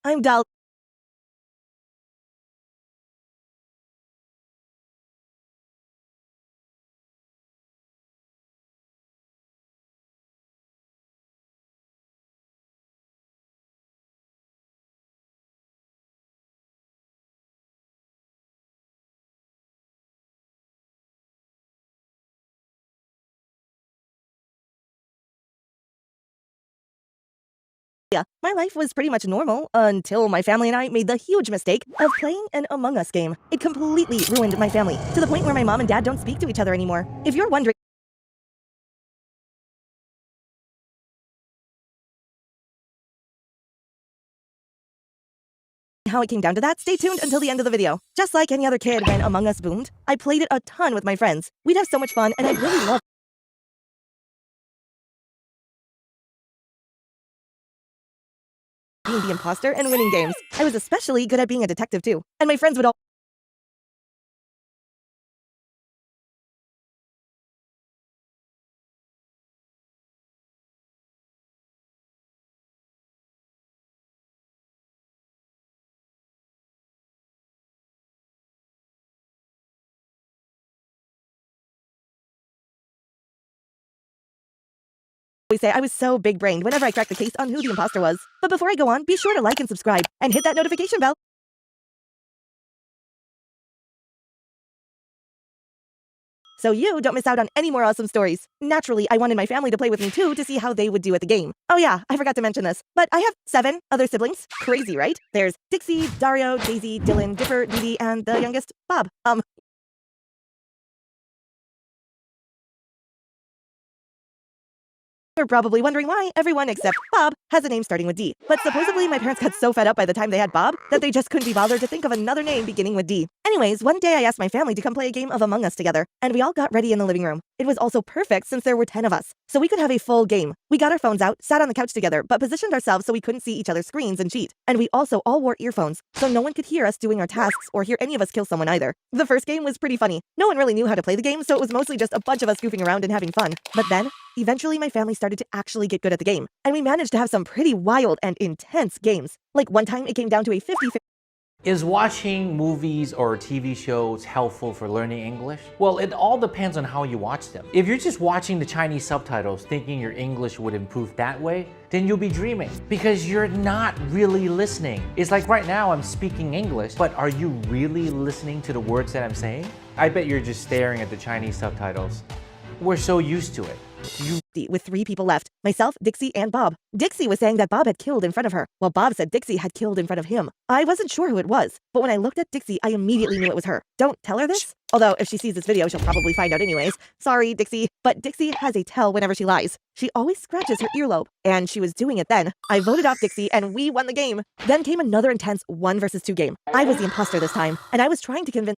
I'm Dal. Yeah, my life was pretty much normal until my family and I made the huge mistake of playing an Among Us game. It completely ruined my family, to the point where my mom and dad don't speak to each other anymore. If you're wondering how it came down to that, stay tuned until the end of the video. Just like any other kid when Among Us boomed, I played it a ton with my friends. We'd have so much fun, and I really loved being the imposter and winning games. I was especially good at being a detective too, and my friends would always say I was so big-brained whenever I cracked the case on who the imposter was. But before I go on, be sure to like and subscribe, and hit that notification bell so you don't miss out on any more awesome stories. Naturally, I wanted my family to play with me too to see how they would do at the game. Oh yeah, I forgot to mention this, but I have 7 other siblings. Crazy, right? There's Dixie, Dario, Daisy, Dylan, Dipper, Didi, and the youngest, Bob. You're probably wondering why everyone except Bob has a name starting with D. But supposedly my parents got so fed up by the time they had Bob that they just couldn't be bothered to think of another name beginning with D. Anyways, one day I asked my family to come play a game of Among Us together, and we all got ready in the living room. It was also perfect since there were 10 of us, so we could have a full game. We got our phones out, sat on the couch together, but positioned ourselves so we couldn't see each other's screens and cheat. And we also all wore earphones, so no one could hear us doing our tasks or hear any of us kill someone either. The first game was pretty funny. No one really knew how to play the game, so it was mostly just a bunch of us goofing around and having fun. But then, eventually my family started to actually get good at the game, and we managed to have some pretty wild and intense games. Like one time it came down to a 50-50. Is watching movies or TV shows helpful for learning English? Well, it all depends on how you watch them. If you're just watching the Chinese subtitles thinking your English would improve that way, then you'll be dreaming because you're not really listening. It's like right now I'm speaking English, but are you really listening to the words that I'm saying? I bet you're just staring at the Chinese subtitles. We're so used to it. With 3 people left, myself, Dixie, and Bob. Dixie was saying that Bob had killed in front of her, while Bob said Dixie had killed in front of him. I wasn't sure who it was, but when I looked at Dixie, I immediately knew it was her. Don't tell her this. Although, if she sees this video, she'll probably find out anyways. Sorry, Dixie. But Dixie has a tell whenever she lies. She always scratches her earlobe, and she was doing it then. I voted off Dixie, and we won the game. Then came another intense 1 versus 2 game. I was the imposter this time, and I was trying to convince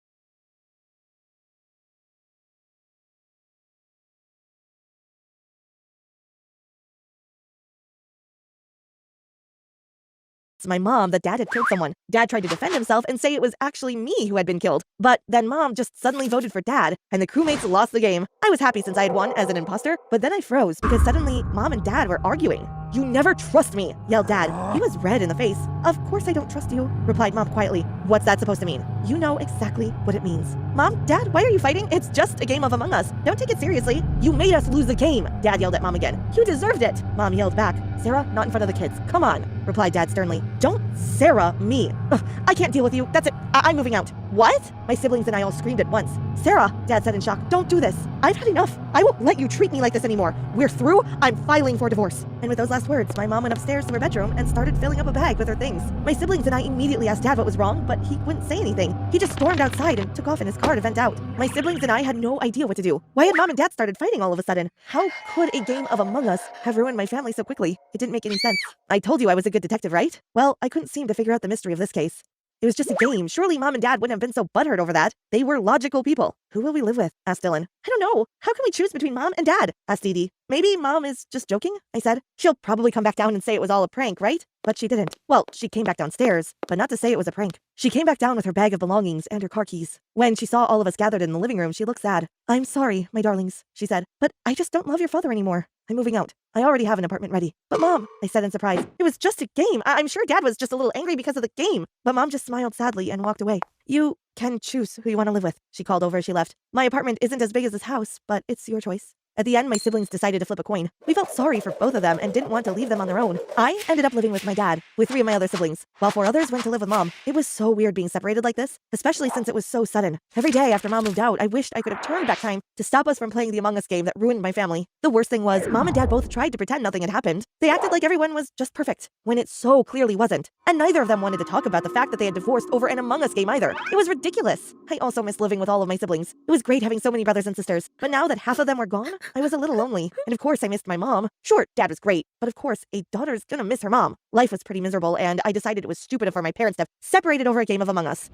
my mom that Dad had killed someone. Dad tried to defend himself and say it was actually me who had been killed. But then Mom just suddenly voted for Dad, and the crewmates lost the game. I was happy since I had won as an imposter, but then I froze because suddenly Mom and Dad were arguing. "You never trust me," yelled Dad. He was red in the face. "Of course I don't trust you," replied Mom quietly. "What's that supposed to mean?" "You know exactly what it means." "Mom, Dad, why are you fighting? It's just a game of Among Us. Don't take it seriously." "You made us lose the game," Dad yelled at Mom again. "You deserved it," Mom yelled back. "Sarah, not in front of the kids. Come on," replied Dad sternly. "Don't Sarah me. Ugh, I can't deal with you. That's it. I'm moving out." "What?" My siblings and I all screamed at once. "Sarah," Dad said in shock, "don't do this. I've had enough. I won't let you treat me like this anymore. We're through. I'm filing for divorce." And with those last words, my mom went upstairs to her bedroom and started filling up a bag with her things. My siblings and I immediately asked Dad what was wrong, but he wouldn't say anything. He just stormed outside and took off in his car to vent out. My siblings and I had no idea what to do. Why had Mom and Dad started fighting all of a sudden? How could a game of Among Us have ruined my family so quickly? It didn't make any sense. I told you I was a good detective, right? Well, I couldn't seem to figure out the mystery of this case. It was just a game. Surely Mom and Dad wouldn't have been so butthurt over that. They were logical people. Who will we live with? Asked Dylan. I don't know. How can we choose between Mom and Dad? Asked Dee Dee. Maybe Mom is just joking, I said. She'll probably come back down and say it was all a prank, right? But she didn't. Well, she came back downstairs, but not to say it was a prank. She came back down with her bag of belongings and her car keys. When she saw all of us gathered in the living room, she looked sad. I'm sorry, my darlings, she said, but I just don't love your father anymore. I'm moving out. I already have an apartment ready. But Mom, I said in surprise, it was just a game. I'm sure Dad was just a little angry because of the game. But Mom just smiled sadly and walked away. You can choose who you want to live with, she called over as she left. My apartment isn't as big as this house, but it's your choice. At the end, my siblings decided to flip a coin. We felt sorry for both of them and didn't want to leave them on their own. I ended up living with my dad, with 3 of my other siblings, while 4 others went to live with Mom. It was so weird being separated like this, especially since it was so sudden. Every day after Mom moved out, I wished I could have turned back time to stop us from playing the Among Us game that ruined my family. The worst thing was, Mom and Dad both tried to pretend nothing had happened. They acted like everyone was just perfect, when it so clearly wasn't. And neither of them wanted to talk about the fact that they had divorced over an Among Us game either. It was ridiculous. I also miss living with all of my siblings. It was great having so many brothers and sisters, but now that half of them were gone, I was a little lonely. And of course I missed my mom. Sure, Dad was great, but of course a daughter's gonna miss her mom. Life was pretty miserable, and I decided it was stupid for my parents to have separated over a game of Among Us.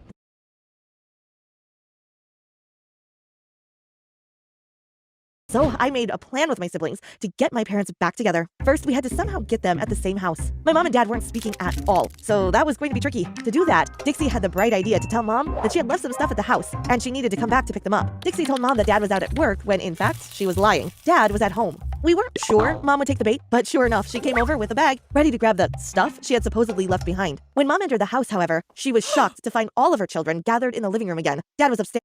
So I made a plan with my siblings to get my parents back together. First, we had to somehow get them at the same house. My mom and dad weren't speaking at all, so that was going to be tricky. To do that, Dixie had the bright idea to tell Mom that she had left some stuff at the house, and she needed to come back to pick them up. Dixie told Mom that Dad was out at work when, in fact, she was lying. Dad was at home. We weren't sure Mom would take the bait, but sure enough, she came over with a bag, ready to grab the stuff she had supposedly left behind. When Mom entered the house, however, she was shocked to find all of her children gathered in the living room again. Dad was upstairs.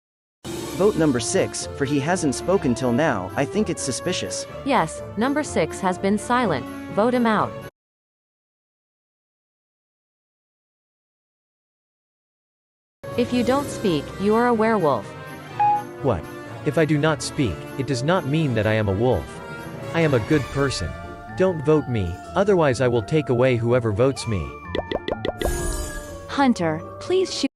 Vote number 6, for he hasn't spoken till now. I think it's suspicious. Yes, number 6 has been silent. Vote him out. If you don't speak, you are a werewolf. What? If I do not speak, it does not mean that I am a wolf. I am a good person. Don't vote me, otherwise I will take away whoever votes me. Hunter, please shoot.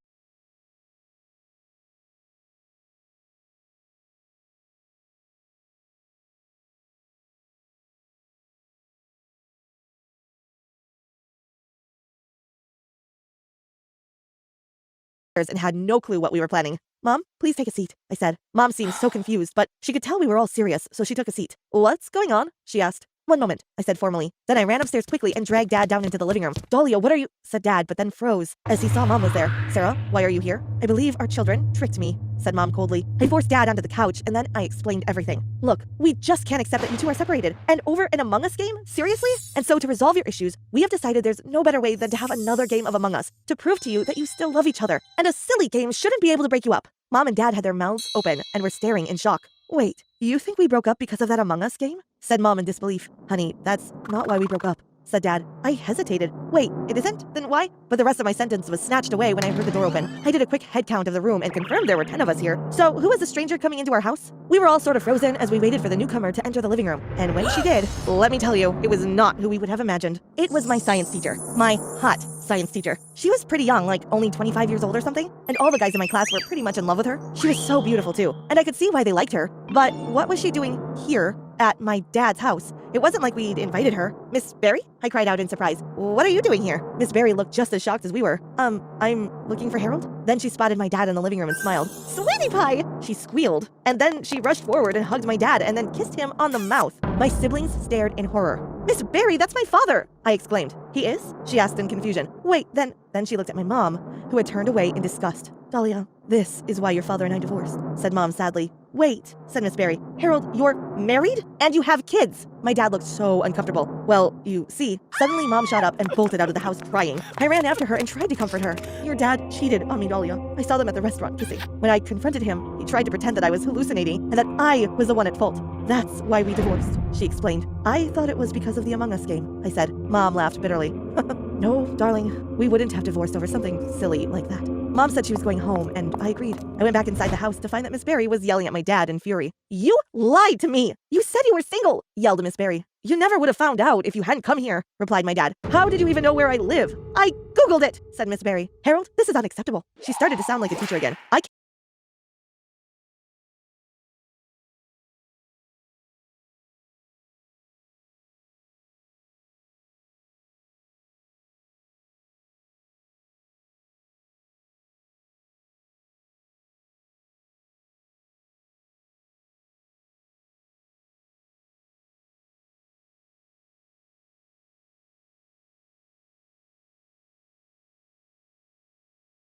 And had no clue what we were planning. Mom, please take a seat, I said. Mom seemed so confused, but she could tell we were all serious, so she took a seat. What's going on? She asked. One moment, I said formally. Then I ran upstairs quickly and dragged Dad down into the living room. Dahlia, what are you? Said Dad, but then froze as he saw Mom was there. Sarah, why are you here? I believe our children tricked me, said Mom coldly. I forced Dad onto the couch, and then I explained everything. Look, we just can't accept that you two are separated. And over an Among Us game? Seriously? And so to resolve your issues, we have decided there's no better way than to have another game of Among Us to prove to you that you still love each other. And a silly game shouldn't be able to break you up. Mom and Dad had their mouths open and were staring in shock. Wait, you think we broke up because of that Among Us game? Said Mom in disbelief. Honey, that's not why we broke up, said Dad. I hesitated. Wait, it isn't? Then why? But the rest of my sentence was snatched away when I heard the door open. I did a quick head count of the room and confirmed there were 10 of us here. So who was the stranger coming into our house? We were all sort of frozen as we waited for the newcomer to enter the living room. And when she did, let me tell you, it was not who we would have imagined. It was my science teacher. My hot science teacher. She was pretty young, like only 25 years old or something, and all the guys in my class were pretty much in love with her. She was so beautiful too, and I could see why they liked her. But what was she doing here at my dad's house? It wasn't like we'd invited her. Miss Barry? I cried out in surprise. What are you doing here? Miss Barry looked just as shocked as we were. I'm looking for Harold? Then she spotted my dad in the living room and smiled. Sweetie pie! She squealed, and then she rushed forward and hugged my dad and then kissed him on the mouth. My siblings stared in horror. Miss Barry, that's my father! I exclaimed. He is? She asked in confusion. Wait, then she looked at my mom, who had turned away in disgust. Dahlia, this is why your father and I divorced, said Mom sadly. Wait, said Miss Barry. Harold, you're married? And you have kids? My dad looked so uncomfortable. Well, you see, suddenly Mom shot up and bolted out of the house crying. I ran after her and tried to comfort her. Your dad cheated on me, Dahlia. I saw them at the restaurant kissing. When I confronted him, he tried to pretend that I was hallucinating and that I was the one at fault. That's why we divorced, she explained. I thought it was because of the Among Us game, I said. Mom laughed bitterly. No, darling, we wouldn't have divorced over something silly like that. Mom said she was going home, and I agreed. I went back inside the house to find that Miss Barry was yelling at my dad in fury. You lied to me! You said you were single! Yelled Miss Barry. You never would have found out if you hadn't come here, replied my dad. How did you even know where I live? I Googled it, said Miss Barry. Harold, this is unacceptable. She started to sound like a teacher again. I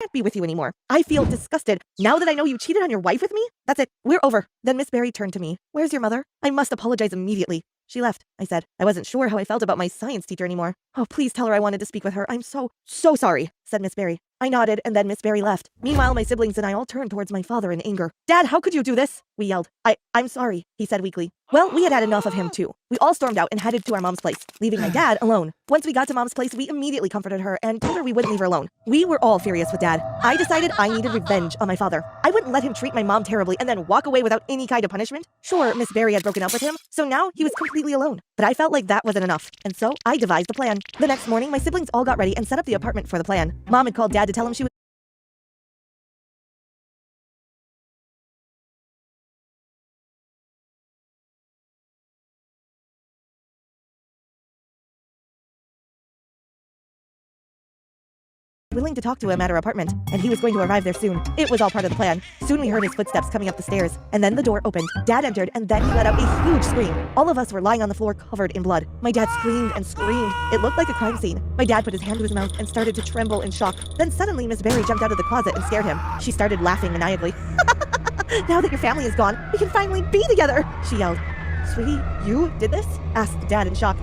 can't be with you anymore. I feel disgusted. Now that I know you cheated on your wife with me, that's it. We're over. Then Miss Barry turned to me. Where's your mother? I must apologize immediately. She left, I said. I wasn't sure how I felt about my science teacher anymore. Oh, please tell her I wanted to speak with her. I'm so sorry, said Miss Barry. I nodded, and then Miss Barry left. Meanwhile, my siblings and I all turned towards my father in anger. Dad, how could you do this? We yelled. I'm sorry, he said weakly. Well, we had enough of him too. We all stormed out and headed to our mom's place, leaving my dad alone. Once we got to mom's place, we immediately comforted her and told her we wouldn't leave her alone. We were all furious with dad. I decided I needed revenge on my father. I wouldn't let him treat my mom terribly and then walk away without any kind of punishment. Sure, Miss Barry had broken up with him, so now he was completely alone. But I felt like that wasn't enough, and so I devised a plan. The next morning, my siblings all got ready and set up the apartment for the plan. Mom had called dad to tell him she was willing to talk to him at her apartment, and he was going to arrive there soon. It was all part of the plan. Soon we heard his footsteps coming up the stairs, and then the door opened. Dad entered, and then he let out a huge scream. All of us were lying on the floor covered in blood. My dad screamed and screamed. It looked like a crime scene. My dad put his hand to his mouth and started to tremble in shock. Then suddenly Miss Barry jumped out of the closet and scared him. She started laughing maniacally. Now that your family is gone, we can finally be together, she yelled. Sweetie, you did this? Asked Dad in shock.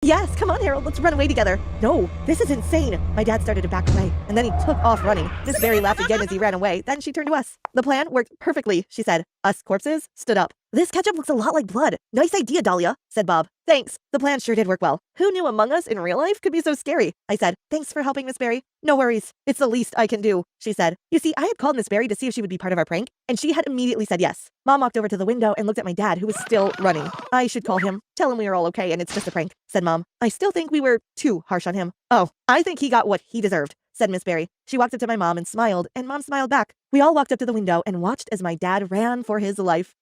Yes, come on, Harold, let's run away together. No, this is insane. My dad started to back away, and then he took off running. Miss Barry laughed again as he ran away. Then she turned to us. The plan worked perfectly, she said. Us corpses stood up. This ketchup looks a lot like blood. Nice idea, Dahlia, said Bob. Thanks. The plan sure did work well. Who knew Among Us in real life could be so scary? I said. Thanks for helping, Miss Barry. No worries. It's the least I can do, she said. You see, I had called Miss Barry to see if she would be part of our prank, and she had immediately said yes. Mom walked over to the window and looked at my dad, who was still running. I should call him. Tell him we are all okay and it's just a prank, said Mom. I still think we were too harsh on him. Oh, I think he got what he deserved, said Miss Barry. She walked up to my mom and smiled, and Mom smiled back. We all walked up to the window and watched as my dad ran for his life.